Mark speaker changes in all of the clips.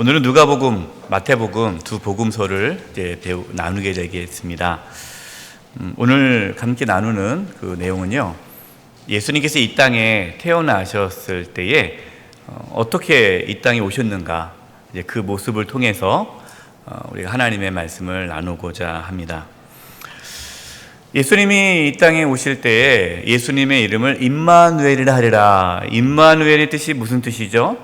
Speaker 1: 오늘은 누가복음, 마태복음 두 복음서를 이제 나누게 되겠습니다. 오늘 함께 나누는 그 내용은요, 예수님께서 이 땅에 태어나셨을 때에 어떻게 이 땅에 오셨는가, 이제 그 모습을 통해서 우리가 하나님의 말씀을 나누고자 합니다. 예수님이 이 땅에 오실 때에 예수님의 이름을 임마누엘이라 하리라. 임마누엘의 뜻이 무슨 뜻이죠?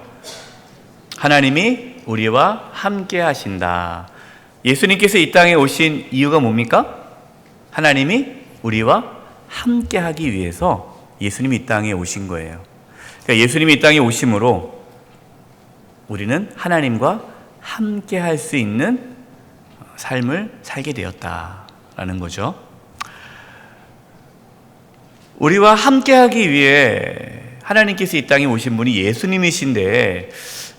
Speaker 1: 하나님이 우리와 함께 하신다. 예수님께서 이 땅에 오신 이유가 뭡니까? 하나님이 우리와 함께 하기 위해서 예수님이 이 땅에 오신 거예요. 그러니까 예수님이 이 땅에 오심으로 우리는 하나님과 함께 할 수 있는 삶을 살게 되었다라는 거죠. 우리와 함께 하기 위해 하나님께서 이 땅에 오신 분이 예수님이신데,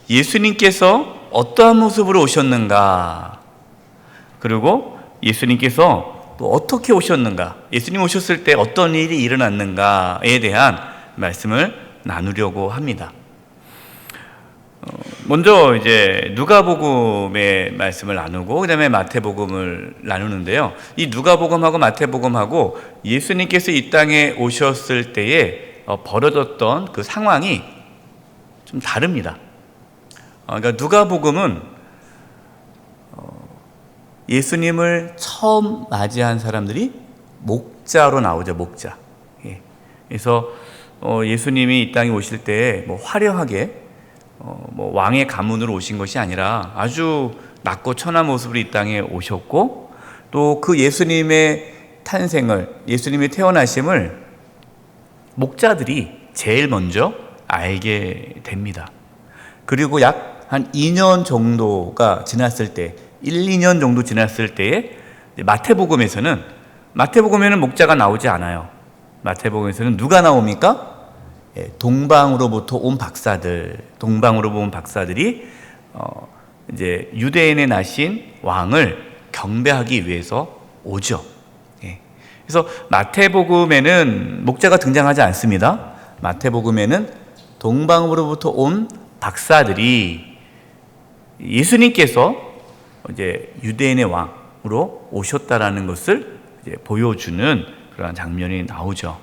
Speaker 1: 예수님께서 어떠한 모습으로 오셨는가, 그리고 예수님께서 또 어떻게 오셨는가, 예수님 오셨을 때 어떤 일이 일어났는가에 대한 말씀을 나누려고 합니다. 먼저 이제 누가복음의 말씀을 나누고 그 다음에 마태복음을 나누는데요, 이 누가복음하고 마태복음하고 예수님께서 이 땅에 오셨을 때에 벌어졌던 그 상황이 좀 다릅니다. 그러니까 누가복음은 예수님을 처음 맞이한 사람들이 목자로 나오죠. 목자. 그래서 예수님이 이 땅에 오실 때 뭐 화려하게 뭐 왕의 가문으로 오신 것이 아니라 아주 낮고 천한 모습으로 이 땅에 오셨고, 또 그 예수님의 탄생을, 예수님의 태어나심을 목자들이 제일 먼저 알게 됩니다. 그리고 약 한 2년 정도가 지났을 때, 1, 2년 정도 지났을 때에 마태복음에는 목자가 나오지 않아요. 마태복음에서는 누가 나옵니까? 동방으로부터 온 박사들이 이제 유대인에 나신 왕을 경배하기 위해서 오죠. 그래서 마태복음에는 목자가 등장하지 않습니다. 마태복음에는 동방으로부터 온 박사들이 예수님께서 이제 유대인의 왕으로 오셨다라는 것을 이제 보여주는 그러한 장면이 나오죠.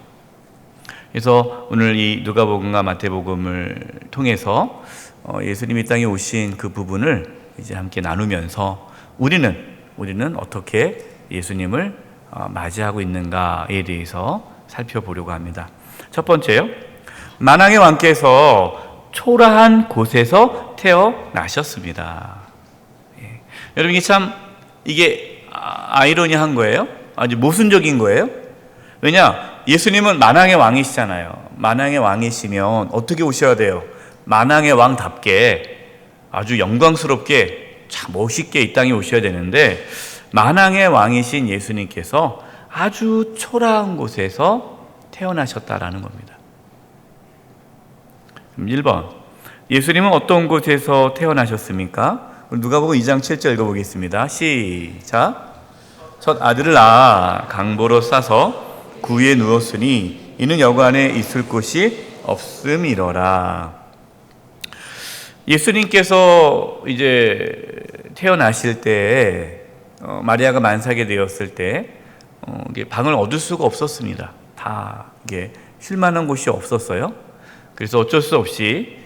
Speaker 1: 그래서 오늘 이 누가복음과 마태복음을 통해서 예수님이 이 땅에 오신 그 부분을 이제 함께 나누면서 우리는 어떻게 예수님을 맞이하고 있는가에 대해서 살펴보려고 합니다. 첫 번째요, 만왕의 왕께서 초라한 곳에서 태어나셨습니다. 여러분, 이게 아이러니한 거예요. 아주 모순적인 거예요. 왜냐? 예수님은 만왕의 왕이시잖아요. 만왕의 왕이시면 어떻게 오셔야 돼요? 만왕의 왕답게 아주 영광스럽게 참 멋있게 이 땅에 오셔야 되는데, 만왕의 왕이신 예수님께서 아주 초라한 곳에서 태어나셨다라는 겁니다. 1번, 예수님은 어떤 곳에서 태어나셨습니까? 누가복음 2장 7절 읽어보겠습니다. 시작. 첫 아들을 낳아 강보로 싸서 구유에 누웠으니 이는 여관에 있을 곳이 없음이로라. 예수님께서 이제 태어나실 때 마리아가 만삭이 되었을 때 방을 얻을 수가 없었습니다. 다 이게 쉴 만한 곳이 없었어요. 그래서 어쩔 수 없이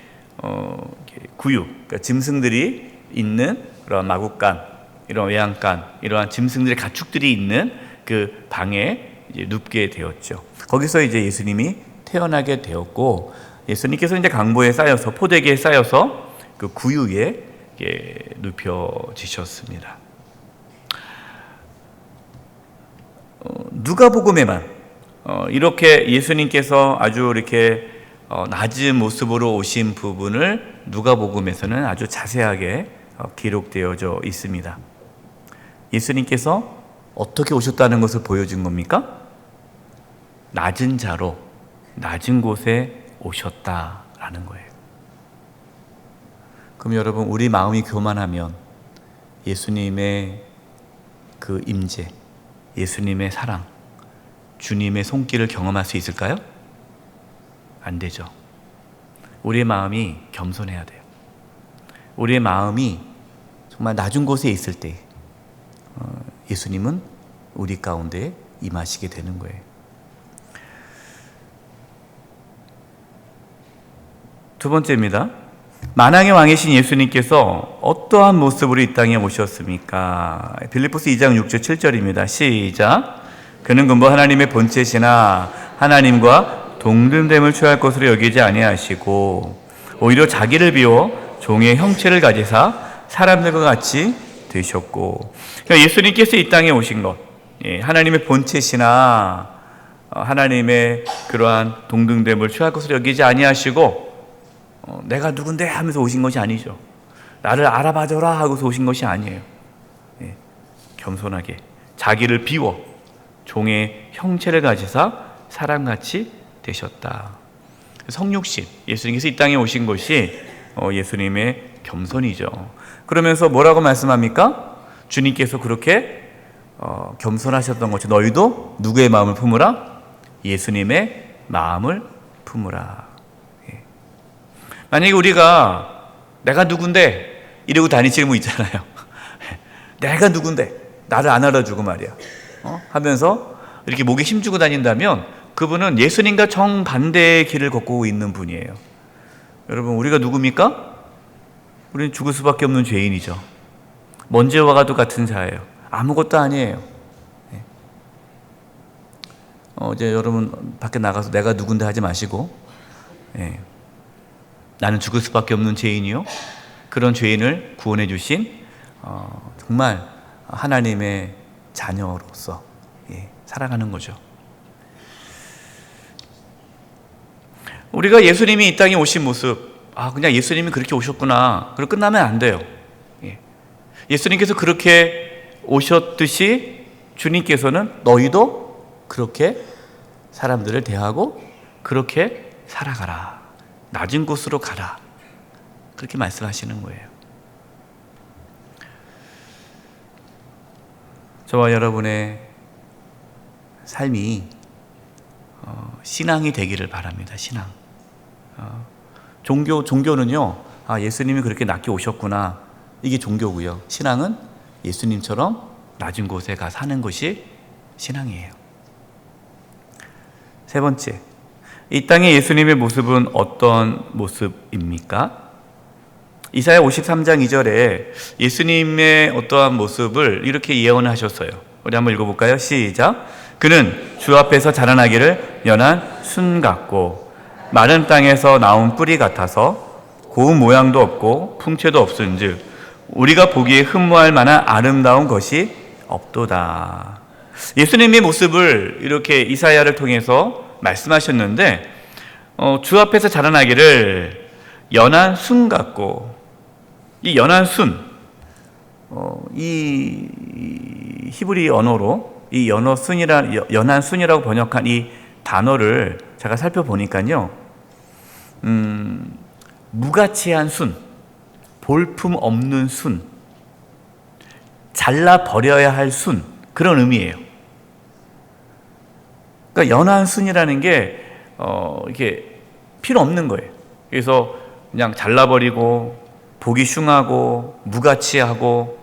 Speaker 1: 구유, 그러니까 짐승들이 있는 그런 마구간, 이런 외양간, 이러한 짐승들의 가축들이 있는 그 방에 이제 눕게 되었죠. 거기서 이제 예수님이 태어나게 되었고, 예수님께서 이제 강보에 쌓여서, 포대기에 쌓여서 그 구유에 눕혀지셨습니다. 누가복음에만 이렇게 예수님께서 아주 이렇게 낮은 모습으로 오신 부분을 누가복음에서는 아주 자세하게 기록되어져 있습니다. 예수님께서 어떻게 오셨다는 것을 보여준 겁니까? 낮은 자로, 낮은 곳에 오셨다라는 거예요. 그럼 여러분, 우리 마음이 교만하면 예수님의 그 임재, 예수님의 사랑, 주님의 손길을 경험할 수 있을까요? 안 되죠. 우리의 마음이 겸손해야 돼요. 우리의 마음이 정말 낮은 곳에 있을 때 예수님은 우리 가운데 임하시게 되는 거예요. 두 번째입니다. 만왕의 왕이신 예수님께서 어떠한 모습으로 이 땅에 오셨습니까? 빌립보서 2장 6절 7절입니다. 시작. 그는 근본 하나님의 본체시나 하나님과 동등됨을 취할 것으로 여기지 아니하시고 오히려 자기를 비워 종의 형체를 가지사 사람들과 같이 되셨고, 그러니까 예수님께서 이 땅에 오신 것, 하나님의 본체시나 하나님의 그러한 동등됨을 취할 것으로 여기지 아니하시고 내가 누군데 하면서 오신 것이 아니죠. 나를 알아봐줘라 하고서 오신 것이 아니에요. 겸손하게 자기를 비워 종의 형체를 가지사 사람같이 되셨다. 성육신, 예수님께서 이 땅에 오신 것이 예수님의 겸손이죠. 그러면서 뭐라고 말씀합니까? 주님께서 그렇게 겸손하셨던 것이 너희도 누구의 마음을 품으라? 예수님의 마음을 품으라. 만약에 우리가 내가 누군데 이러고 다니시는 분 있잖아요. 내가 누군데 나를 안 알아주고 말이야 하면서 이렇게 목에 힘주고 다닌다면 그분은 예수님과 정반대의 길을 걷고 있는 분이에요. 여러분, 우리가 누굽니까? 우리는 죽을 수밖에 없는 죄인이죠. 먼지와 가도 같은 자예요. 아무것도 아니에요. 어제 여러분 밖에 나가서 내가 누군데 하지 마시고 나는 죽을 수밖에 없는 죄인이요, 그런 죄인을 구원해 주신 정말 하나님의 자녀로서 살아가는 거죠. 우리가 예수님이 이 땅에 오신 모습, 그냥 예수님이 그렇게 오셨구나, 그리고 끝나면 안 돼요. 예수님께서 그렇게 오셨듯이 주님께서는 너희도 그렇게 사람들을 대하고 그렇게 살아가라, 낮은 곳으로 가라, 그렇게 말씀하시는 거예요. 저와 여러분의 삶이 신앙이 되기를 바랍니다. 신앙. 종교는요, 예수님이 그렇게 낮게 오셨구나, 이게 종교고요. 신앙은 예수님처럼 낮은 곳에 가 사는 것이 신앙이에요. 세 번째, 이 땅의 예수님의 모습은 어떤 모습입니까? 이사야 53장 2절에 예수님의 어떠한 모습을 이렇게 예언하셨어요. 우리 한번 읽어볼까요? 시작. 그는 주 앞에서 자라나기를 연한 순 같고 마른 땅에서 나온 뿌리 같아서 고운 모양도 없고 풍채도 없은즉 우리가 보기에 흠모할 만한 아름다운 것이 없도다. 예수님의 모습을 이렇게 이사야를 통해서 말씀하셨는데 주 앞에서 자라나기를 연한 순 같고, 이 연한 순, 이 히브리 언어로 이 연한 순이라고 번역한 이 단어를 제가 살펴보니까요, 무가치한 순, 볼품 없는 순, 잘라 버려야 할 순, 그런 의미예요. 그러니까 연한 순이라는 게 이게 필요 없는 거예요. 그래서 그냥 잘라버리고 보기 흉하고 무가치하고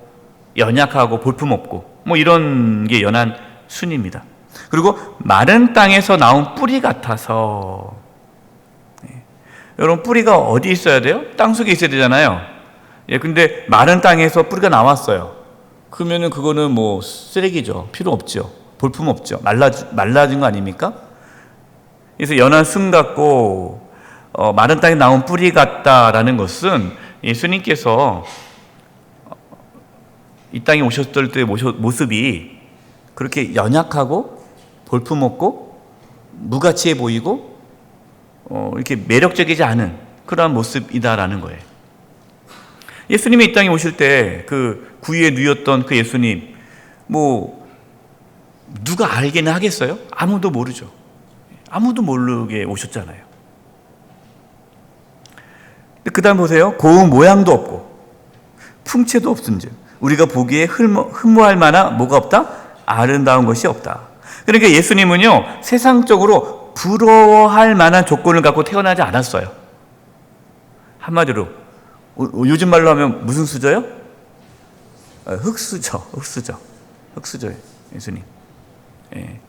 Speaker 1: 연약하고 볼품없고 뭐 이런 게 연한 순입니다. 그리고 마른 땅에서 나온 뿌리 같아서, 여러분 뿌리가 어디 있어야 돼요? 땅속에 있어야 되잖아요. 근데 마른 땅에서 뿌리가 나왔어요. 그러면은 그거는 뭐 쓰레기죠. 필요 없죠. 볼품 없죠. 말라진 거 아닙니까? 그래서 연한 순 같고 마른 땅에 나온 뿌리 같다라는 것은 예수님께서 이 땅에 오셨을 때의 모습이 그렇게 연약하고 볼품없고 무가치해 보이고 이렇게 매력적이지 않은 그러한 모습이다라는 거예요. 예수님이 이 땅에 오실 때 그 구유에 누였던 그 예수님, 뭐 누가 알기는 하겠어요? 아무도 모르죠. 아무도 모르게 오셨잖아요. 그 다음 보세요. 고운 모양도 없고 풍채도 없은즉 우리가 보기에 흠모할 만한 뭐가 없다? 아름다운 것이 없다. 그러니까 예수님은요, 세상적으로 부러워할 만한 조건을 갖고 태어나지 않았어요. 한마디로 요즘 말로 하면 무슨 수저요? 흙수저, 흙수저예요, 예수님. 예.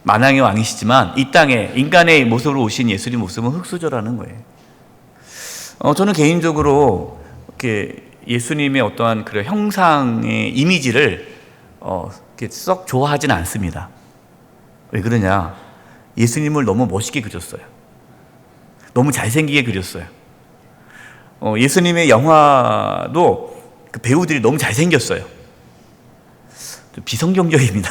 Speaker 1: 만왕의 왕이시지만 이 땅에 인간의 모습으로 오신 예수님 모습은 흙수저라는 거예요. 저는 개인적으로 이렇게 예수님의 어떠한 그런 형상의 이미지를 이렇게 썩 좋아하지는 않습니다. 왜 그러냐? 예수님을 너무 멋있게 그렸어요. 너무 잘생기게 그렸어요. 예수님의 영화도 그 배우들이 너무 잘생겼어요. 좀 비성경적입니다.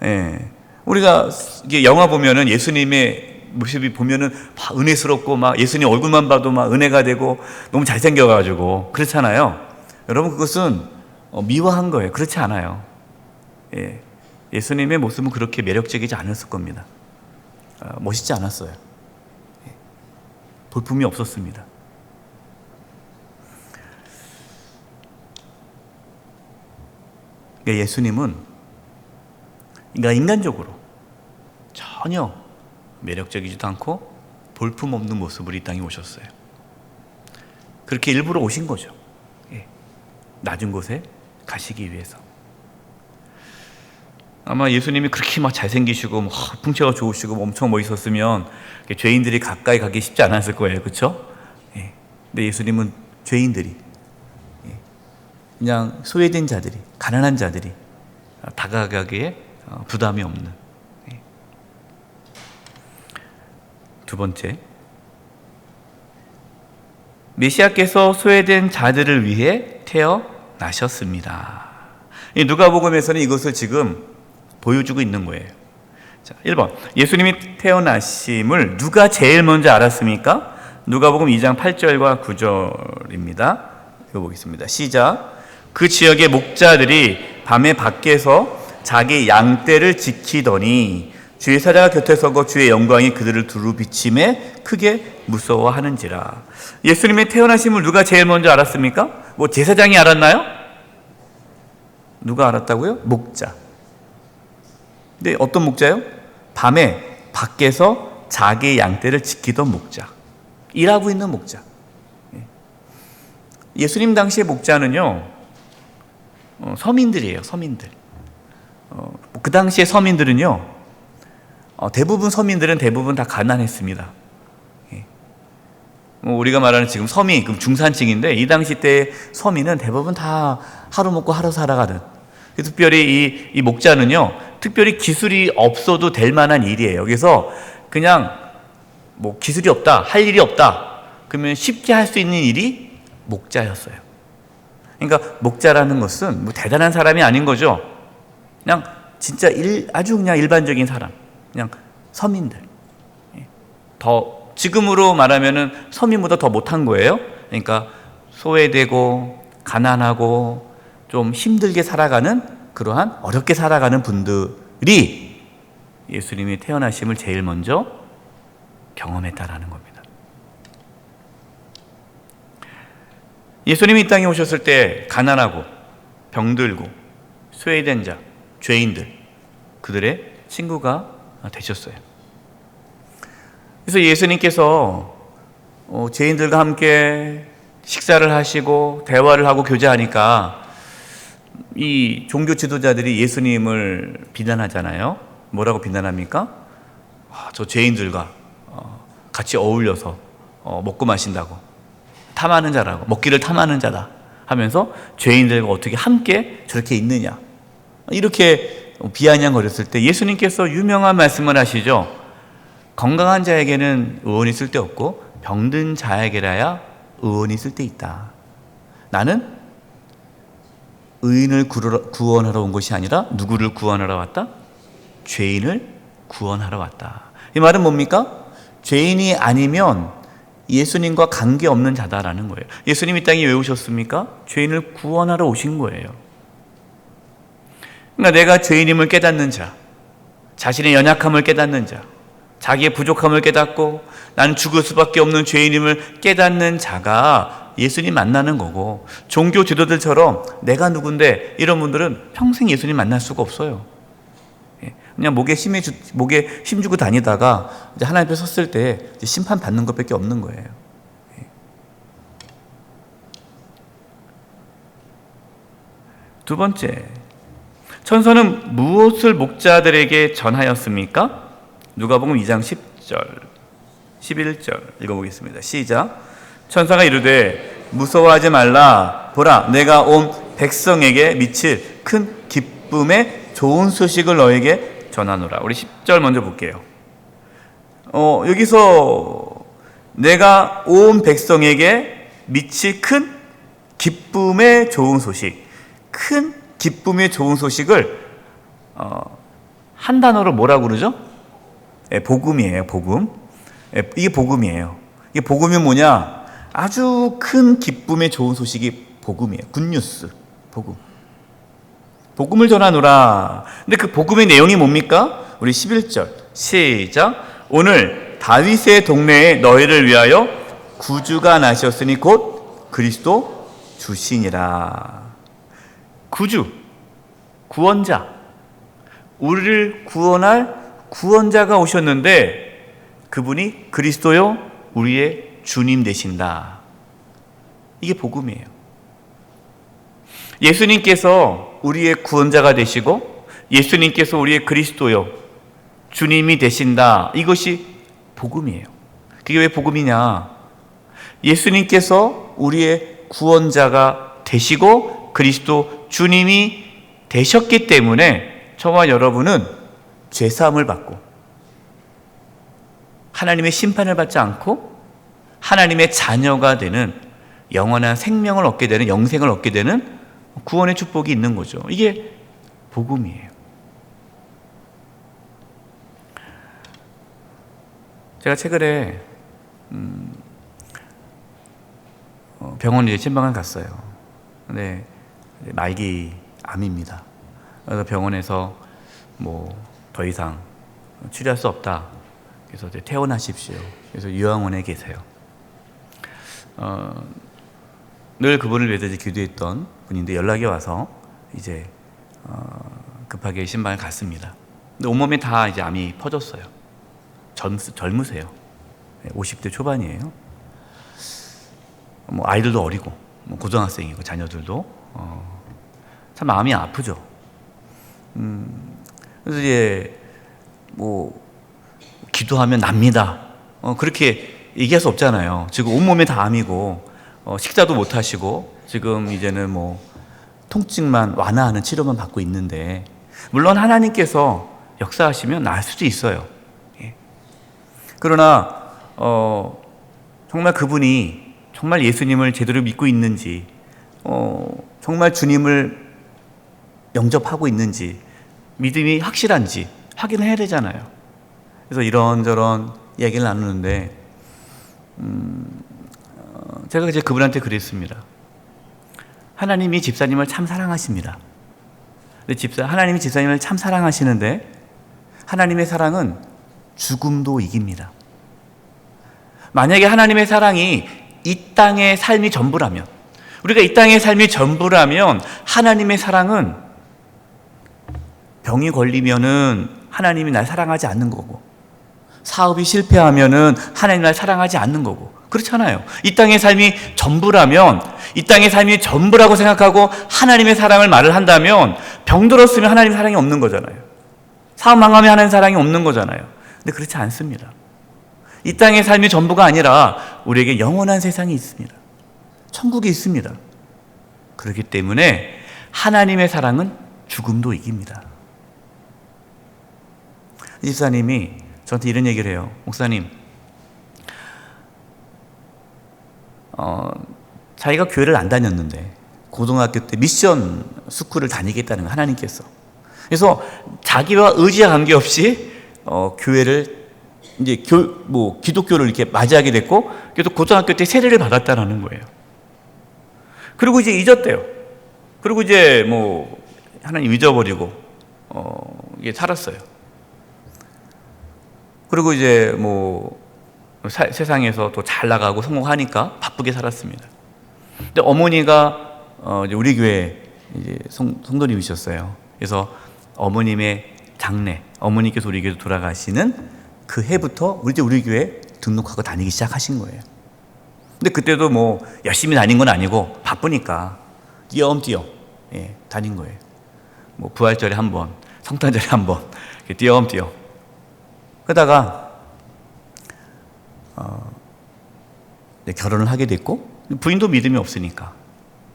Speaker 1: 예. 우리가 이게 영화 보면은 예수님의 모습이 보면은 막 은혜스럽고 막 예수님 얼굴만 봐도 막 은혜가 되고 너무 잘생겨가지고 그렇잖아요. 여러분 그것은 미화한 거예요. 그렇지 않아요. 예. 예수님의 모습은 그렇게 매력적이지 않았을 겁니다. 멋있지 않았어요. 예. 볼품이 없었습니다. 그러니까 예수님은 인간적으로 전혀 매력적이지도 않고 볼품없는 모습으로 이 땅에 오셨어요. 그렇게 일부러 오신 거죠. 예. 낮은 곳에 가시기 위해서. 아마 예수님이 그렇게 막 잘생기시고 풍채가 좋으시고 엄청 멋있었으면 죄인들이 가까이 가기 쉽지 않았을 거예요. 그렇죠? 예. 근데 예수님은 죄인들이, 그냥 소외된 자들이, 가난한 자들이 다가가기에 부담이 없는. 두 번째, 메시아께서 소외된 자들을 위해 태어나셨습니다. 누가복음에서는 이것을 지금 보여주고 있는 거예요. 자, 1번, 예수님이 태어나심을 누가 제일 먼저 알았습니까? 누가복음 2장 8절과 9절입니다. 읽어보겠습니다. 시작. 그 지역의 목자들이 밤에 밖에서 자기 양떼를 지키더니 주의 사자가 곁에 서고 주의 영광이 그들을 두루 비침에 크게 무서워하는지라. 예수님의 태어나심을 누가 제일 먼저 알았습니까? 뭐 제사장이 알았나요? 누가 알았다고요? 목자. 근데 어떤 목자요? 밤에 밖에서 자기 양떼를 지키던 목자. 일하고 있는 목자. 예수님 당시의 목자는요, 서민들이에요. 서민들. 그 당시의 서민들은요, 대부분 서민들은 대부분 다 가난했습니다. 우리가 말하는 지금 서민, 중산층인데 이 당시 때 서민은 대부분 다 하루 먹고 하루 살아가는. 특별히 이 목자는요, 특별히 기술이 없어도 될 만한 일이에요. 그래서 그냥 뭐 기술이 없다, 할 일이 없다, 그러면 쉽게 할 수 있는 일이 목자였어요. 그러니까 목자라는 것은 뭐 대단한 사람이 아닌 거죠. 그냥 진짜 아주 그냥 일반적인 사람. 그냥 서민들. 더 지금으로 말하면은 서민보다 더 못한 거예요. 그러니까 소외되고 가난하고 좀 힘들게 살아가는, 그러한 어렵게 살아가는 분들이 예수님이 태어나심을 제일 먼저 경험했다라는 겁니다. 예수님이 이 땅에 오셨을 때 가난하고 병들고 소외된 자, 죄인들, 그들의 친구가 되셨어요. 그래서 예수님께서 죄인들과 함께 식사를 하시고 대화를 하고 교제하니까 이 종교 지도자들이 예수님을 비난하잖아요. 뭐라고 비난합니까? 저 죄인들과 같이 어울려서 먹고 마신다고, 탐하는 자라고, 먹기를 탐하는 자다 하면서 죄인들과 어떻게 함께 저렇게 있느냐, 이렇게 비아냥거렸을 때 예수님께서 유명한 말씀을 하시죠. 건강한 자에게는 의원이 쓸데없고 병든 자에게라야 의원이 쓸데있다. 나는 의인을 구원하러 온 것이 아니라 누구를 구원하러 왔다? 죄인을 구원하러 왔다. 이 말은 뭡니까? 죄인이 아니면 예수님과 관계없는 자다라는 거예요. 예수님이 이 땅에 왜 오셨습니까? 죄인을 구원하러 오신 거예요. 그러니까 내가 죄인임을 깨닫는 자, 자신의 연약함을 깨닫는 자, 자기의 부족함을 깨닫고 나는 죽을 수밖에 없는 죄인임을 깨닫는 자가 예수님 만나는 거고, 종교 지도들처럼 내가 누군데 이런 분들은 평생 예수님 만날 수가 없어요. 그냥 목에 힘주고 다니다가 이제 하나님 앞에 섰을 때 심판 받는 것밖에 없는 거예요. 두 번째, 천사는 무엇을 목자들에게 전하였습니까? 누가복음 2장 10절, 11절 읽어보겠습니다. 시작. 천사가 이르되 무서워하지 말라. 보라, 내가 온 백성에게 미칠 큰 기쁨의 좋은 소식을 너에게 전하노라. 우리 10절 먼저 볼게요. 여기서 내가 온 백성에게 미칠 큰 기쁨의 좋은 소식, 큰 기쁨의 좋은 소식을 한 단어로 뭐라고 그러죠? 복음이에요. 복음. 이게 복음이에요. 이게 복음이 뭐냐? 아주 큰 기쁨의 좋은 소식이 복음이에요. 굿뉴스. 복음. 복음을 전하노라. 근데 그 복음의 내용이 뭡니까? 우리 11절 시작. 오늘 다윗의 동네에 너희를 위하여 구주가 나셨으니 곧 그리스도 주시니라. 구주, 구원자, 우리를 구원할 구원자가 오셨는데 그분이 그리스도요 우리의 주님 되신다. 이게 복음이에요. 예수님께서 우리의 구원자가 되시고 예수님께서 우리의 그리스도요 주님이 되신다. 이것이 복음이에요. 그게 왜 복음이냐? 예수님께서 우리의 구원자가 되시고 그리스도 주님이 되셨기 때문에 저와 여러분은 죄사함을 받고 하나님의 심판을 받지 않고 하나님의 자녀가 되는 영원한 생명을 얻게 되는, 영생을 얻게 되는 구원의 축복이 있는 거죠. 이게 복음이에요. 제가 최근에 병원에 진방을 갔어요. 근데 말기 암입니다. 그래서 병원에서 더 이상 치료할 수 없다. 그래서 이제 퇴원하십시오. 그래서 요양원에 계세요. 늘 그분을 위해서 기도했던 분인데 연락이 와서 이제 급하게 신방을 갔습니다. 근데 온몸에 다 이제 암이 퍼졌어요. 젊으세요. 50대 초반이에요. 아이들도 어리고 고등학생이고 자녀들도 참 마음이 아프죠. 그래서 이제 기도하면 납니다. 그렇게 얘기할 수 없잖아요. 지금 온몸에 다 암이고 식사도 못 하시고 지금 이제는 통증만 완화하는 치료만 받고 있는데 물론 하나님께서 역사하시면 나을 수도 있어요. 예. 그러나 정말 그분이 정말 예수님을 제대로 믿고 있는지 정말 주님을 영접하고 있는지 믿음이 확실한지 확인을 해야 되잖아요. 그래서 이런저런 얘기를 나누는데 제가 이제 그분한테 그랬습니다. 하나님이 집사님을 참 사랑하십니다. 근데 하나님이 집사님을 참 사랑하시는데 하나님의 사랑은 죽음도 이깁니다. 만약에 하나님의 사랑이 이 땅의 삶이 전부라면, 우리가 이 땅의 삶이 전부라면 하나님의 사랑은 병이 걸리면은 하나님이 날 사랑하지 않는 거고, 사업이 실패하면은 하나님 날 사랑하지 않는 거고, 그렇잖아요. 이 땅의 삶이 전부라면, 이 땅의 삶이 전부라고 생각하고 하나님의 사랑을 말을 한다면 병들었으면 하나님의 사랑이 없는 거잖아요. 사업 망하면 하나님의 사랑이 없는 거잖아요. 근데 그렇지 않습니다. 이 땅의 삶이 전부가 아니라 우리에게 영원한 세상이 있습니다. 천국이 있습니다. 그렇기 때문에 하나님의 사랑은 죽음도 이깁니다. 집사님이 저한테 이런 얘기를 해요. 목사님, 자기가 교회를 안 다녔는데 고등학교 때 미션 스쿨을 다니겠다는 거예요, 하나님께서. 그래서 자기와 의지와 관계없이 교회를 이제 기독교를 이렇게 맞이하게 됐고, 그래서 고등학교 때 세례를 받았다라는 거예요. 그리고 이제 잊었대요. 그리고 이제 하나님 잊어버리고 이게 살았어요. 그리고 이제 세상에서 또 잘 나가고 성공하니까 바쁘게 살았습니다. 근데 어머니가 이제 우리 교회 이제 성도님이셨어요. 그래서 어머님의 장례, 어머니께서 우리 교회 돌아가시는 그 해부터 우리 교회 등록하고 다니기 시작하신 거예요. 근데 그때도 열심히 다닌 건 아니고 바쁘니까 띄엄띄엄 다닌 거예요. 뭐 부활절에 한 번, 성탄절에 한 번, 띄엄띄엄. 그러다가 결혼을 하게 됐고, 부인도 믿음이 없으니까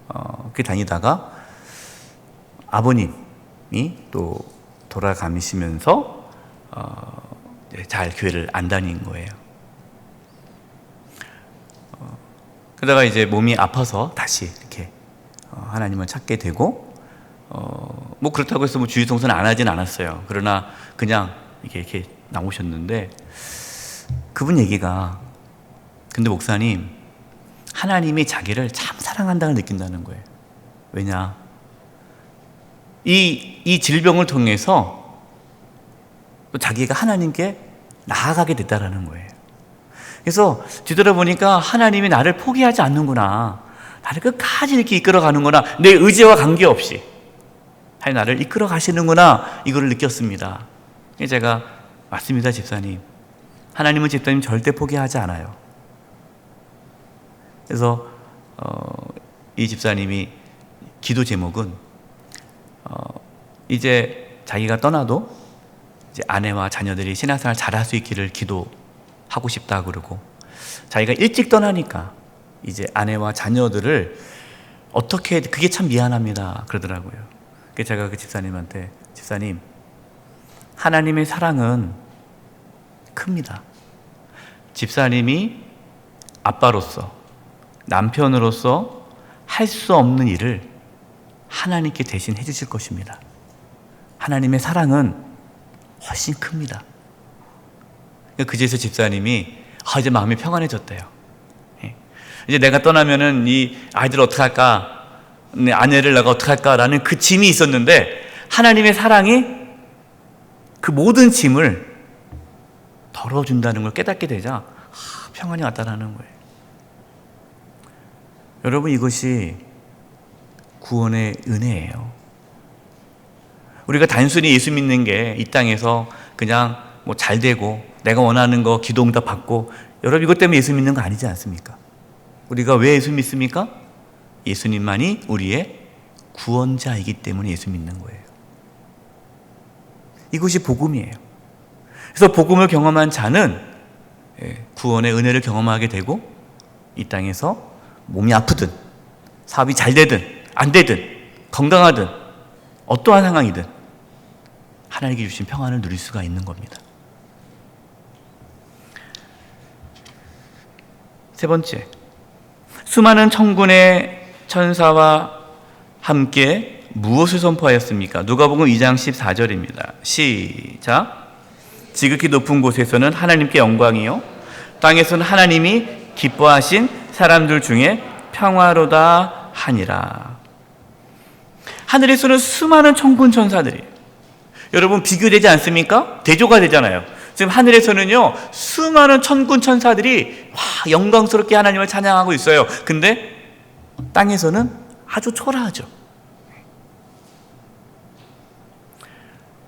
Speaker 1: 그렇게 다니다가 아버님이 또 돌아가시면서 잘 교회를 안 다닌 거예요. 그러다가 이제 몸이 아파서 다시 이렇게 하나님을 찾게 되고, 뭐 그렇다고 해서 뭐 주일 성수는 안 하진 않았어요. 그러나 그냥 이렇게 나오셨는데, 그분 얘기가, 근데 목사님, 하나님이 자기를 참 사랑한다고 느낀다는 거예요. 왜냐? 이 질병을 통해서 또 자기가 하나님께 나아가게 됐다라는 거예요. 그래서 뒤돌아보니까 하나님이 나를 포기하지 않는구나. 나를 끝까지 이렇게 이끌어가는구나. 내 의지와 관계없이 나를 이끌어 가시는구나. 이걸 느꼈습니다. 제가 맞습니다, 집사님. 하나님은 집사님 절대 포기하지 않아요. 그래서 이 집사님이 기도 제목은 이제 자기가 떠나도 이제 아내와 자녀들이 신앙생활 잘할 수 있기를 기도하고 싶다 그러고, 자기가 일찍 떠나니까 이제 아내와 자녀들을 어떻게, 그게 참 미안합니다 그러더라고요. 그래서 제가 그 집사님한테, 집사님, 하나님의 사랑은 큽니다. 집사님이 아빠로서, 남편으로서 할 수 없는 일을 하나님께 대신 해주실 것입니다. 하나님의 사랑은 훨씬 큽니다. 그제서 집사님이 이제 마음이 평안해졌대요. 이제 내가 떠나면은 이 아이들 어떻게 할까, 내 아내를 내가 어떻게 할까라는 그 짐이 있었는데, 하나님의 사랑이 그 모든 짐을 덜어준다는 걸 깨닫게 되자 평안이 왔다라는 거예요. 여러분, 이것이 구원의 은혜예요. 우리가 단순히 예수 믿는 게 이 땅에서 그냥 뭐 잘 되고 내가 원하는 거 기도응답 받고, 여러분 이것 때문에 예수 믿는 거 아니지 않습니까? 우리가 왜 예수 믿습니까? 예수님만이 우리의 구원자이기 때문에 예수 믿는 거예요. 이것이 복음이에요. 그래서 복음을 경험한 자는 구원의 은혜를 경험하게 되고, 이 땅에서 몸이 아프든 사업이 잘 되든 안 되든 건강하든 어떠한 상황이든 하나님께 주신 평안을 누릴 수가 있는 겁니다. 세 번째, 수많은 천군의 천사와 함께 무엇을 선포하였습니까? 누가복음 2장 14절입니다. 시작. 지극히 높은 곳에서는 하나님께 영광이요, 땅에서는 하나님이 기뻐하신 사람들 중에 평화로다 하니라. 하늘에서는 수많은 천군 천사들이, 여러분 비교되지 않습니까? 대조가 되잖아요. 지금 하늘에서는요 수많은 천군 천사들이 영광스럽게 하나님을 찬양하고 있어요. 근데 땅에서는 아주 초라하죠.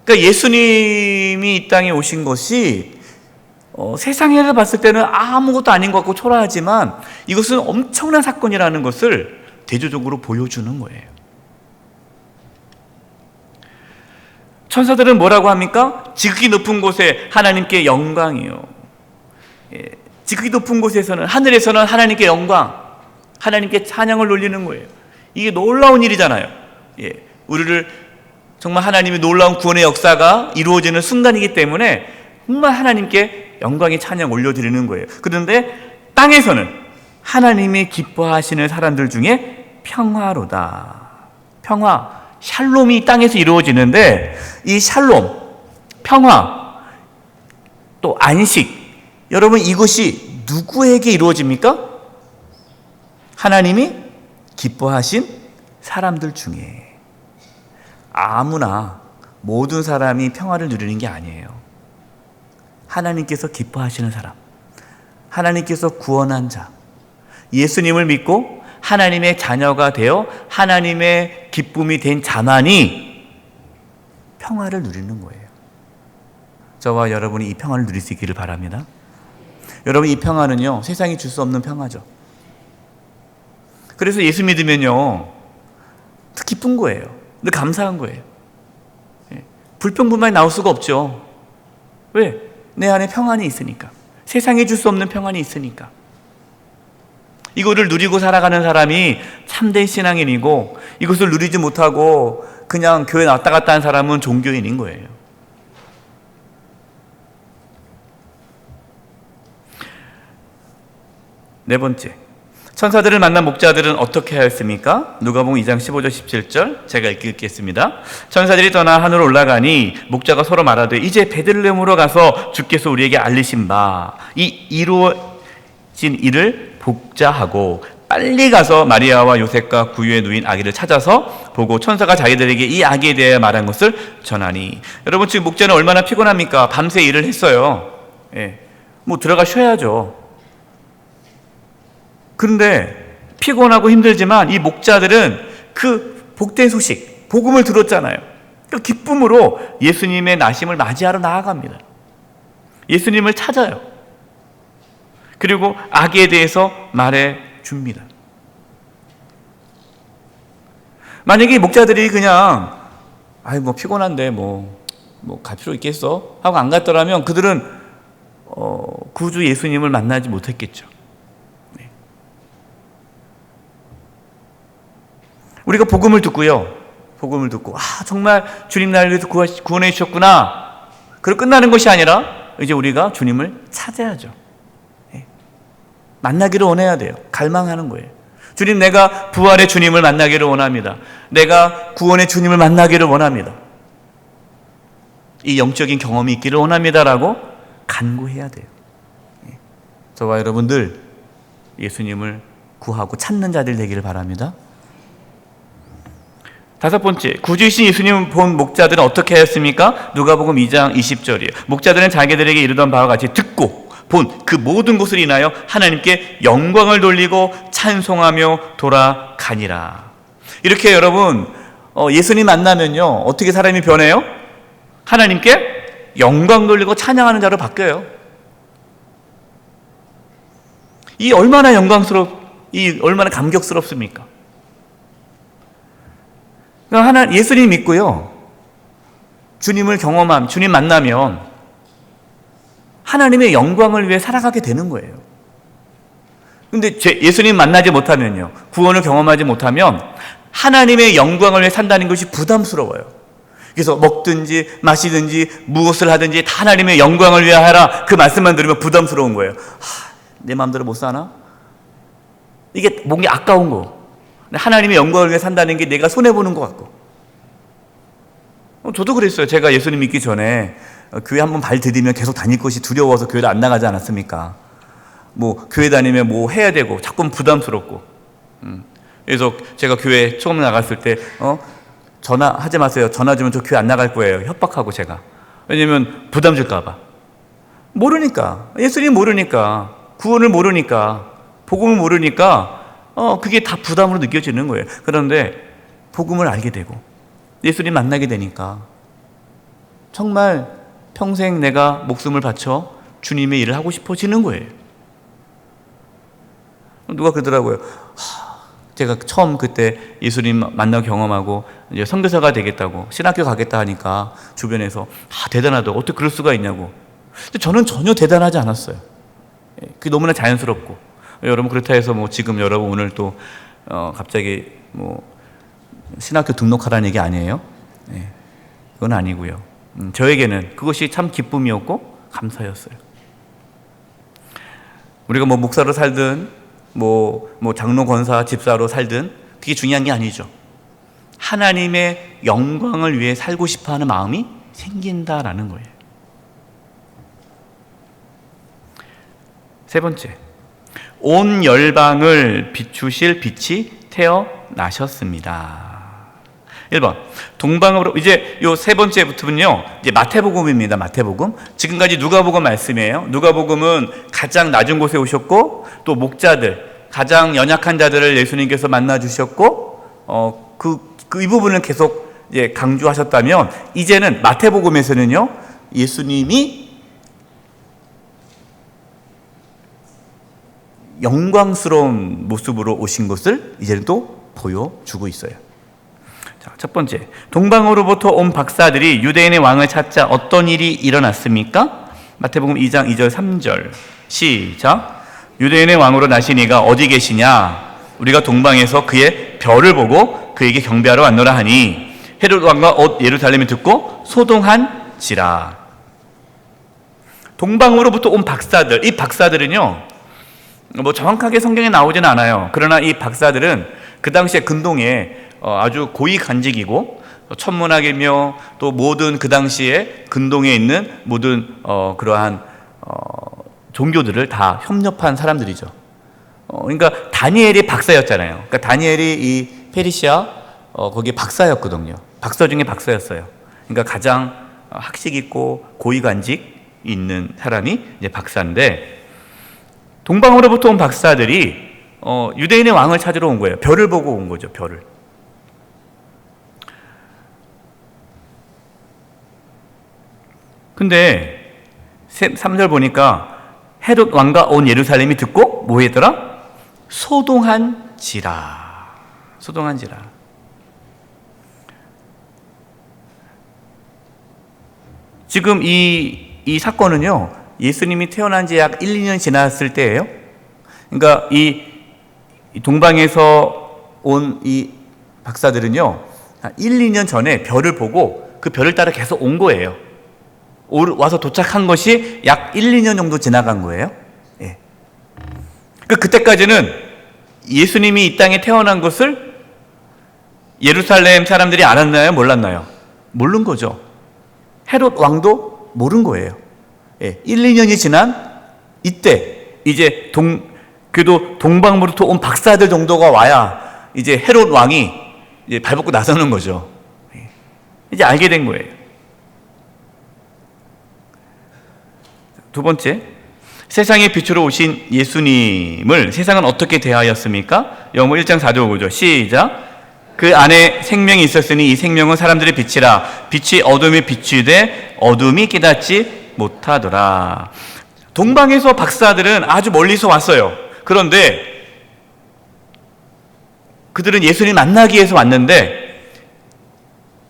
Speaker 1: 그러니까 예수님이 이 땅에 오신 것이 세상에서 봤을 때는 아무것도 아닌 것 같고 초라하지만, 이것은 엄청난 사건이라는 것을 대조적으로 보여주는 거예요. 천사들은 뭐라고 합니까? 지극히 높은 곳에 하나님께 영광이요. 지극히 높은 곳에서는, 하늘에서는 하나님께 영광, 하나님께 찬양을 올리는 거예요. 이게 놀라운 일이잖아요. 우리를 정말 하나님의 놀라운 구원의 역사가 이루어지는 순간이기 때문에 정말 하나님께 영광의 찬양 올려드리는 거예요. 그런데 땅에서는 하나님이 기뻐하시는 사람들 중에 평화로다. 평화, 샬롬이 땅에서 이루어지는데, 이 샬롬, 평화, 또 안식, 여러분 이것이 누구에게 이루어집니까? 하나님이 기뻐하신 사람들 중에. 아무나, 모든 사람이 평화를 누리는 게 아니에요. 하나님께서 기뻐하시는 사람, 하나님께서 구원한 자, 예수님을 믿고 하나님의 자녀가 되어 하나님의 기쁨이 된 자만이 평화를 누리는 거예요. 저와 여러분이 이 평화를 누릴 수 있기를 바랍니다. 여러분, 이 평화는요 세상이 줄 수 없는 평화죠. 그래서 예수 믿으면요 기쁜 거예요. 근데 감사한 거예요. 불평불만이 나올 수가 없죠. 왜? 내 안에 평안이 있으니까. 세상에 줄 수 없는 평안이 있으니까. 이거를 누리고 살아가는 사람이 참된 신앙인이고, 이것을 누리지 못하고 그냥 교회 왔다 갔다 한 사람은 종교인인 거예요. 네 번째, 천사들을 만난 목자들은 어떻게 하였습니까? 누가복음 2장 15절 17절 제가 읽겠습니다. 천사들이 떠나 하늘로 올라가니 목자가 서로 말하되 이제 베들레헴으로 가서 주께서 우리에게 알리신 바 이 이루어진 일을 복자하고 빨리 가서 마리아와 요셉과 구유에 누인 아기를 찾아서 보고 천사가 자기들에게 이 아기에 대해 말한 것을 전하니. 여러분, 지금 목자는 얼마나 피곤합니까? 밤새 일을 했어요. 뭐 들어가 쉬어야죠. 그런데 피곤하고 힘들지만 이 목자들은 그 복된 소식, 복음을 들었잖아요. 그 기쁨으로 예수님의 나심을 맞이하러 나아갑니다. 예수님을 찾아요. 그리고 아기에 대해서 말해 줍니다. 만약에 이 목자들이 그냥 뭐 피곤한데 뭐 갈 필요 있겠어? 하고 안 갔더라면 그들은 구주 예수님을 만나지 못했겠죠. 우리가 복음을 듣고요. 복음을 듣고 정말 주님 나를 위해서 구원해 주셨구나. 그리고 끝나는 것이 아니라 이제 우리가 주님을 찾아야죠. 만나기를 원해야 돼요. 갈망하는 거예요. 주님, 내가 부활의 주님을 만나기를 원합니다. 내가 구원의 주님을 만나기를 원합니다. 이 영적인 경험이 있기를 원합니다라고 간구해야 돼요. 저와 여러분들 예수님을 구하고 찾는 자들 되기를 바랍니다. 다섯 번째, 구주이신 예수님을 본 목자들은 어떻게 하였습니까? 누가복음 2장 20절이에요. 목자들은 자기들에게 이르던 바와 같이 듣고 본 그 모든 것을 인하여 하나님께 영광을 돌리고 찬송하며 돌아가니라. 이렇게 여러분, 예수님 만나면요, 어떻게 사람이 변해요? 하나님께 영광 돌리고 찬양하는 자로 바뀌어요. 이 얼마나 얼마나 감격스럽습니까? 예수님 믿고요, 주님을 주님 만나면 하나님의 영광을 위해 살아가게 되는 거예요. 근데 예수님 만나지 못하면요, 구원을 경험하지 못하면 하나님의 영광을 위해 산다는 것이 부담스러워요. 그래서 먹든지 마시든지 무엇을 하든지 다 하나님의 영광을 위해 하라, 그 말씀만 들으면 부담스러운 거예요. 내 마음대로 못 사나? 이게 뭔가 아까운 거. 하나님의 영광을 위해 산다는 게 내가 손해보는 것 같고. 저도 그랬어요. 제가 예수님 믿기 전에 교회 한번 발 디디면 계속 다닐 것이 두려워서 교회를 안 나가지 않았습니까? 교회 다니면 해야 되고 자꾸 부담스럽고. 그래서 제가 교회 처음 나갔을 때 전화하지 마세요. 전화 주면 저 교회 안 나갈 거예요. 협박하고 제가. 왜냐면 부담 줄까 봐. 모르니까. 예수님 모르니까. 구원을 모르니까. 복음을 모르니까 그게 다 부담으로 느껴지는 거예요. 그런데 복음을 알게 되고 예수님 만나게 되니까 정말 평생 내가 목숨을 바쳐 주님의 일을 하고 싶어지는 거예요. 누가 그러더라고요. 제가 처음 그때 예수님 만나 경험하고 이제 선교사가 되겠다고 신학교 가겠다 하니까 주변에서 대단하다, 어떻게 그럴 수가 있냐고. 근데 저는 전혀 대단하지 않았어요. 그게 너무나 자연스럽고. 여러분, 그렇다 해서 지금 여러분 오늘 또 갑자기 신학교 등록하라는 얘기 아니에요? 그건 아니고요. 저에게는 그것이 참 기쁨이었고 감사였어요. 우리가 목사로 살든 장로, 권사, 집사로 살든 그게 중요한 게 아니죠. 하나님의 영광을 위해 살고 싶어하는 마음이 생긴다라는 거예요. 세 번째, 온 열방을 비추실 빛이 태어나셨습니다. 1번, 동방으로. 이제 요 세 번째부터는요, 이제 마태복음입니다. 마태복음. 지금까지 누가복음 말씀이에요. 누가복음은 가장 낮은 곳에 오셨고, 또 목자들, 가장 연약한 자들을 예수님께서 만나 주셨고, 이 부분을 계속 이제 강조하셨다면, 이제는 마태복음에서는요, 예수님이 영광스러운 모습으로 오신 것을 이제는 또 보여주고 있어요. 자, 첫 번째, 동방으로부터 온 박사들이 유대인의 왕을 찾자 어떤 일이 일어났습니까? 마태복음 2장 2절 3절 시작. 유대인의 왕으로 나신 이가 어디 계시냐? 우리가 동방에서 그의 별을 보고 그에게 경배하러 왔노라 하니 헤롯 왕과 온 예루살렘이 듣고 소동한지라. 동방으로부터 온 박사들, 이 박사들은요 뭐 정확하게 성경에 나오지는 않아요. 그러나 이 박사들은 그 당시에 근동에 아주 고위 관직이고 천문학이며 또 모든 그 당시에 근동에 있는 모든 그러한 종교들을 다 협력한 사람들이죠. 그러니까 다니엘이 박사였잖아요. 그러니까 다니엘이 이 페르시아 거기에 박사였거든요. 박사 중에 박사였어요. 그러니까 가장 학식 있고 고위 관직 있는 사람이 이제 박사인데, 동방으로부터 온 박사들이 유대인의 왕을 찾으러 온 거예요. 별을 보고 온 거죠. 별을. 근데 3절 보니까 헤롯 왕과 온 예루살렘이 듣고 뭐 했더라? 소동한지라. 소동한지라. 지금 이 사건은요, 예수님이 태어난 지 약 1, 2년 지났을 때예요. 그러니까 이 동방에서 온 이 박사들은요, 1, 2년 전에 별을 보고 그 별을 따라 계속 온 거예요. 와서 도착한 것이 약 1, 2년 정도 지나간 거예요. 예. 그때까지는 예수님이 이 땅에 태어난 것을 예루살렘 사람들이 알았나요? 몰랐나요? 모른 거죠. 헤롯 왕도 모른 거예요. 예. 1, 2년이 지난 이때 이제 그래도 동방으로부터 온 박사들 정도가 와야 이제 헤롯 왕이 이제 발벗고 나서는 거죠. 예. 이제 알게 된 거예요. 두 번째, 세상의 빛으로 오신 예수님을 세상은 어떻게 대하였습니까? 영어 1장 4절 5절 시작. 그 안에 생명이 있었으니 이 생명은 사람들의 빛이라. 빛이 어둠에 비추되 어둠이 깨닫지 못하더라. 동방에서 박사들은 아주 멀리서 왔어요. 그런데 그들은 예수님 만나기 위해서 왔는데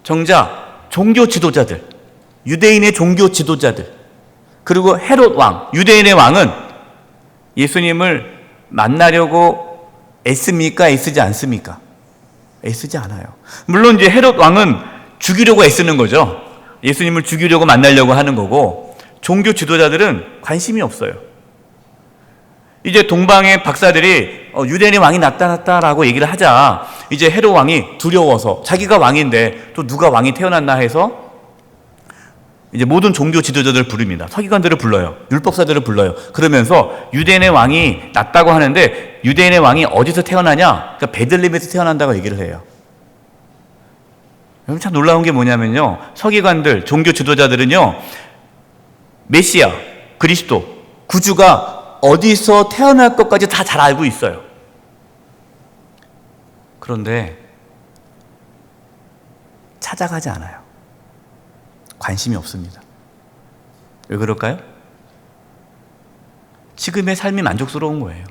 Speaker 1: 정작 종교 지도자들, 유대인의 종교 지도자들, 그리고 헤롯 왕, 유대인의 왕은 예수님을 만나려고 애씁니까? 애쓰지 않습니까? 애쓰지 않아요. 물론 이제 헤롯 왕은 죽이려고 애쓰는 거죠. 예수님을 죽이려고 만나려고 하는 거고, 종교 지도자들은 관심이 없어요. 이제 동방의 박사들이 유대인의 왕이 나타났다라고 얘기를 하자 이제 헤롯 왕이 두려워서, 자기가 왕인데 또 누가 왕이 태어났나 해서 이제 모든 종교 지도자들을 부릅니다. 서기관들을 불러요. 율법사들을 불러요. 그러면서 유대인의 왕이 났다고 하는데 유대인의 왕이 어디서 태어나냐? 그러니까 베들레헴에서 태어난다고 얘기를 해요. 여러분 참 놀라운 게 뭐냐면요, 서기관들, 종교 지도자들은요, 메시아, 그리스도, 구주가 어디서 태어날 것까지 다 잘 알고 있어요. 그런데 찾아가지 않아요. 관심이 없습니다. 왜 그럴까요? 지금의 삶이 만족스러운 거예요.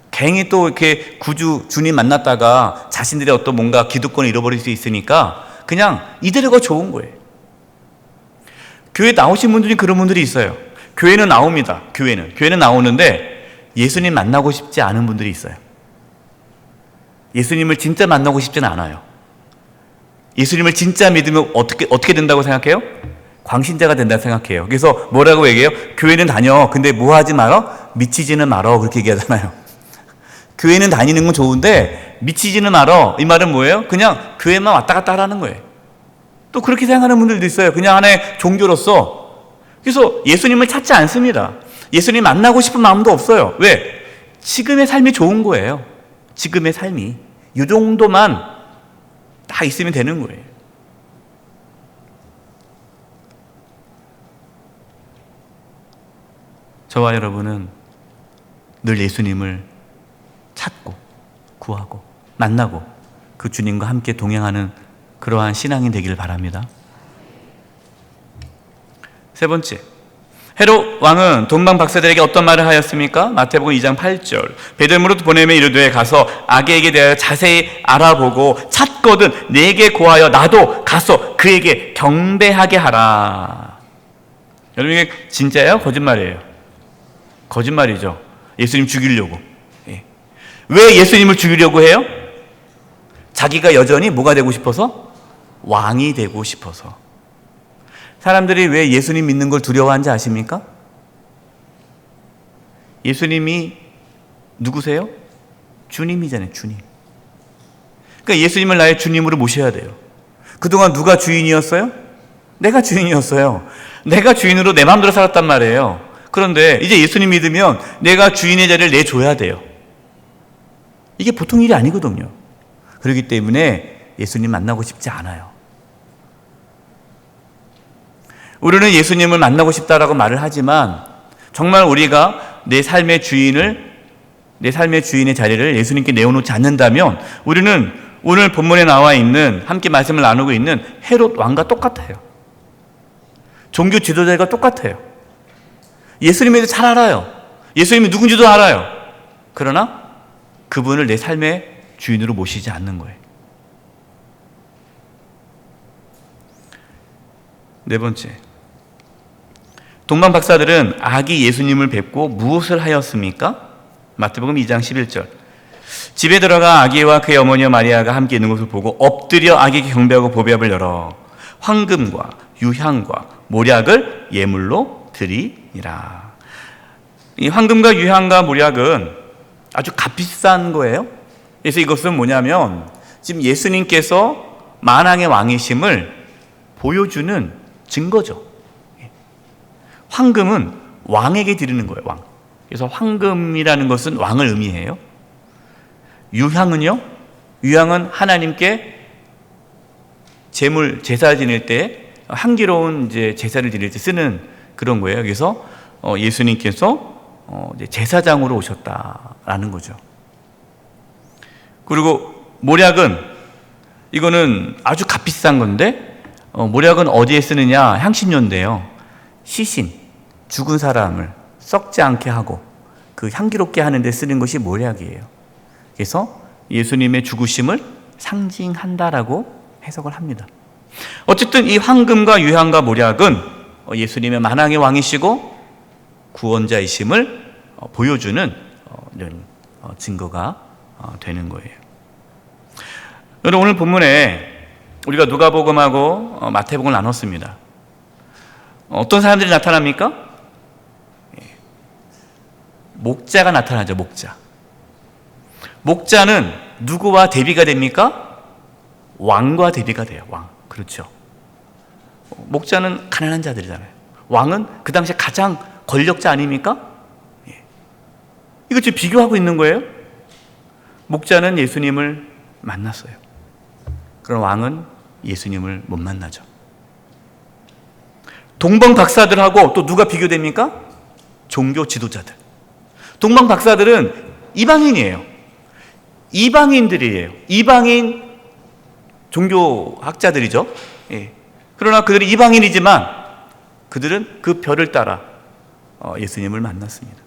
Speaker 1: 괜히 또 이렇게 구주, 주님 만났다가 자신들의 어떤 뭔가 기득권을 잃어버릴 수 있으니까 그냥 이대로가 좋은 거예요. 교회 나오신 분들이 그런 분들이 있어요. 교회는 나옵니다. 교회는 나오는데 예수님 만나고 싶지 않은 분들이 있어요. 예수님을 진짜 만나고 싶지는 않아요. 예수님을 진짜 믿으면 어떻게 된다고 생각해요? 광신자가 된다고 생각해요. 그래서 뭐라고 얘기해요? 교회는 다녀. 근데 뭐 하지 말어? 미치지는 말어. 그렇게 얘기하잖아요. 교회는 다니는 건 좋은데 미치지는 말어. 이 말은 뭐예요? 그냥 교회만 왔다 갔다 하라는 거예요. 또 그렇게 생각하는 분들도 있어요. 그냥 하나의 종교로서. 그래서 예수님을 찾지 않습니다. 예수님 만나고 싶은 마음도 없어요. 왜? 지금의 삶이 좋은 거예요. 지금의 삶이. 이 정도만 다 있으면 되는 거예요. 저와 여러분은 늘 예수님을 찾고 구하고 만나고 그 주님과 함께 동행하는 그러한 신앙이 되기를 바랍니다. 세 번째, 헤롯 왕은 동방 박사들에게 어떤 말을 하였습니까? 마태복음 2장 8절. 베들레헴으로 보내며 이르되 가서 아기에게 대하여 자세히 알아보고 찾거든 내게 고하여 나도 가서 그에게 경배하게 하라. 여러분, 이게 진짜예요? 거짓말이에요? 거짓말이죠. 예수님 죽이려고. 왜 예수님을 죽이려고 해요? 자기가 여전히 뭐가 되고 싶어서? 왕이 되고 싶어서. 사람들이 왜 예수님 믿는 걸 두려워하는지 아십니까? 예수님이 누구세요? 주님이잖아요, 주님. 그러니까 예수님을 나의 주님으로 모셔야 돼요. 그동안 누가 주인이었어요? 내가 주인이었어요. 내가 주인으로 내 마음대로 살았단 말이에요. 그런데 이제 예수님 믿으면 내가 주인의 자리를 내줘야 돼요. 이게 보통 일이 아니거든요. 그렇기 때문에 예수님 만나고 싶지 않아요. 우리는 예수님을 만나고 싶다라고 말을 하지만 정말 우리가 내 삶의 주인의 자리를 예수님께 내어놓지 않는다면 우리는 오늘 본문에 나와 있는, 함께 말씀을 나누고 있는 헤롯 왕과 똑같아요. 종교 지도자가 똑같아요. 예수님에 대해서 잘 알아요. 예수님이 누군지도 알아요. 그러나 그분을 내 삶의 주인으로 모시지 않는 거예요. 네 번째, 동방 박사들은 아기 예수님을 뵙고 무엇을 하였습니까? 마태복음 2장 11절. 집에 들어가 아기와 그의 어머니와 마리아가 함께 있는 것을 보고 엎드려 아기에게 경배하고 보배압을 열어 황금과 유향과 몰약을 예물로 드리니라. 이 황금과 유향과 몰약은 아주 값비싼 거예요. 그래서 이것은 뭐냐면 지금 예수님께서 만왕의 왕이심을 보여주는 증거죠. 황금은 왕에게 드리는 거예요, 왕. 그래서 황금이라는 것은 왕을 의미해요. 유향은요? 유향은 하나님께 제사 지낼 때 향기로운 이제 제사를 드릴 때 쓰는 그런 거예요. 그래서 예수님께서 제사장으로 오셨다라는 거죠. 그리고 몰약은 이거는 아주 값비싼 건데 몰약은 어디에 쓰느냐? 향신료인데요. 시신, 죽은 사람을 썩지 않게 하고 그 향기롭게 하는 데 쓰는 것이 몰약이에요. 그래서 예수님의 죽으심을 상징한다라고 해석을 합니다. 어쨌든 이 황금과 유향과 몰약은 예수님의 만왕의 왕이시고 구원자이심을 보여주는 이런 증거가 되는 거예요. 여러분, 오늘 본문에 우리가 누가복음하고 마태복음을 나눴습니다. 어떤 사람들이 나타납니까? 목자가 나타나죠. 목자는 누구와 대비가 됩니까? 왕과 대비가 돼요. 왕. 그렇죠. 목자는 가난한 자들이잖아요. 왕은 그 당시에 가장 권력자 아닙니까? 이거 지금 비교하고 있는 거예요. 목자는 예수님을 만났어요. 그럼 왕은 예수님을 못 만나죠. 동방 박사들하고 또 누가 비교됩니까? 종교 지도자들. 동방 박사들은 이방인이에요. 이방인들이에요. 이방인 종교학자들이죠. 그러나 그들이 이방인이지만 그들은 그 별을 따라 예수님을 만났습니다.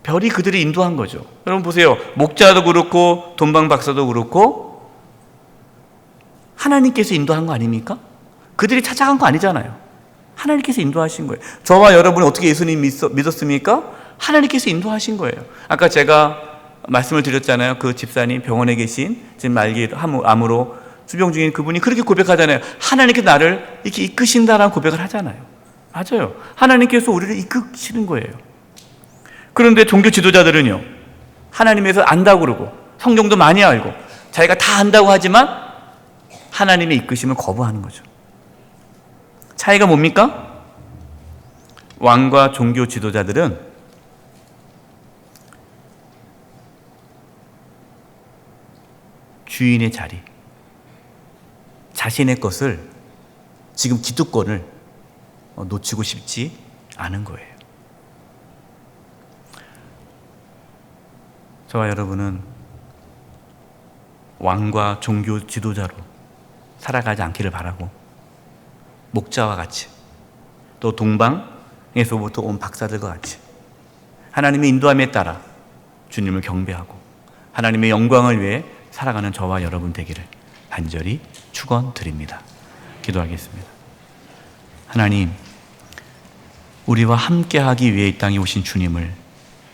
Speaker 1: 별이 그들을 인도한 거죠. 여러분 보세요. 목자도 그렇고 동방 박사도 그렇고 하나님께서 인도한 거 아닙니까? 그들이 찾아간 거 아니잖아요. 하나님께서 인도하신 거예요. 저와 여러분이 어떻게 예수님 믿었습니까? 하나님께서 인도하신 거예요. 아까 제가 말씀을 드렸잖아요. 그 집사님, 병원에 계신 지금 말기 암으로 수병 중인 그분이 그렇게 고백하잖아요. 하나님께서 나를 이렇게 이끄신다라는 고백을 하잖아요. 맞아요. 하나님께서 우리를 이끄시는 거예요. 그런데 종교 지도자들은요, 하나님에서 안다고 그러고 성경도 많이 알고 자기가 다 안다고 하지만 하나님의 이끄심을 거부하는 거죠. 차이가 뭡니까? 왕과 종교 지도자들은 주인의 자리, 자신의 것을, 지금 기득권을 놓치고 싶지 않은 거예요. 저와 여러분은 왕과 종교 지도자로 살아가지 않기를 바라고 목자와 같이 또 동방에서부터 온 박사들과 같이 하나님의 인도함에 따라 주님을 경배하고 하나님의 영광을 위해 살아가는 저와 여러분 되기를 간절히 축원드립니다. 기도하겠습니다. 하나님, 우리와 함께하기 위해 이 땅에 오신 주님을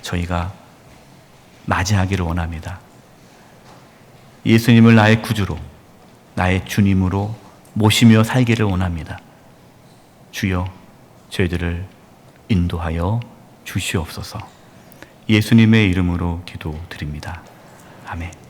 Speaker 1: 저희가 맞이하기를 원합니다. 예수님을 나의 구주로, 나의 주님으로 모시며 살기를 원합니다. 주여, 저희들을 인도하여 주시옵소서. 예수님의 이름으로 기도드립니다. 아멘.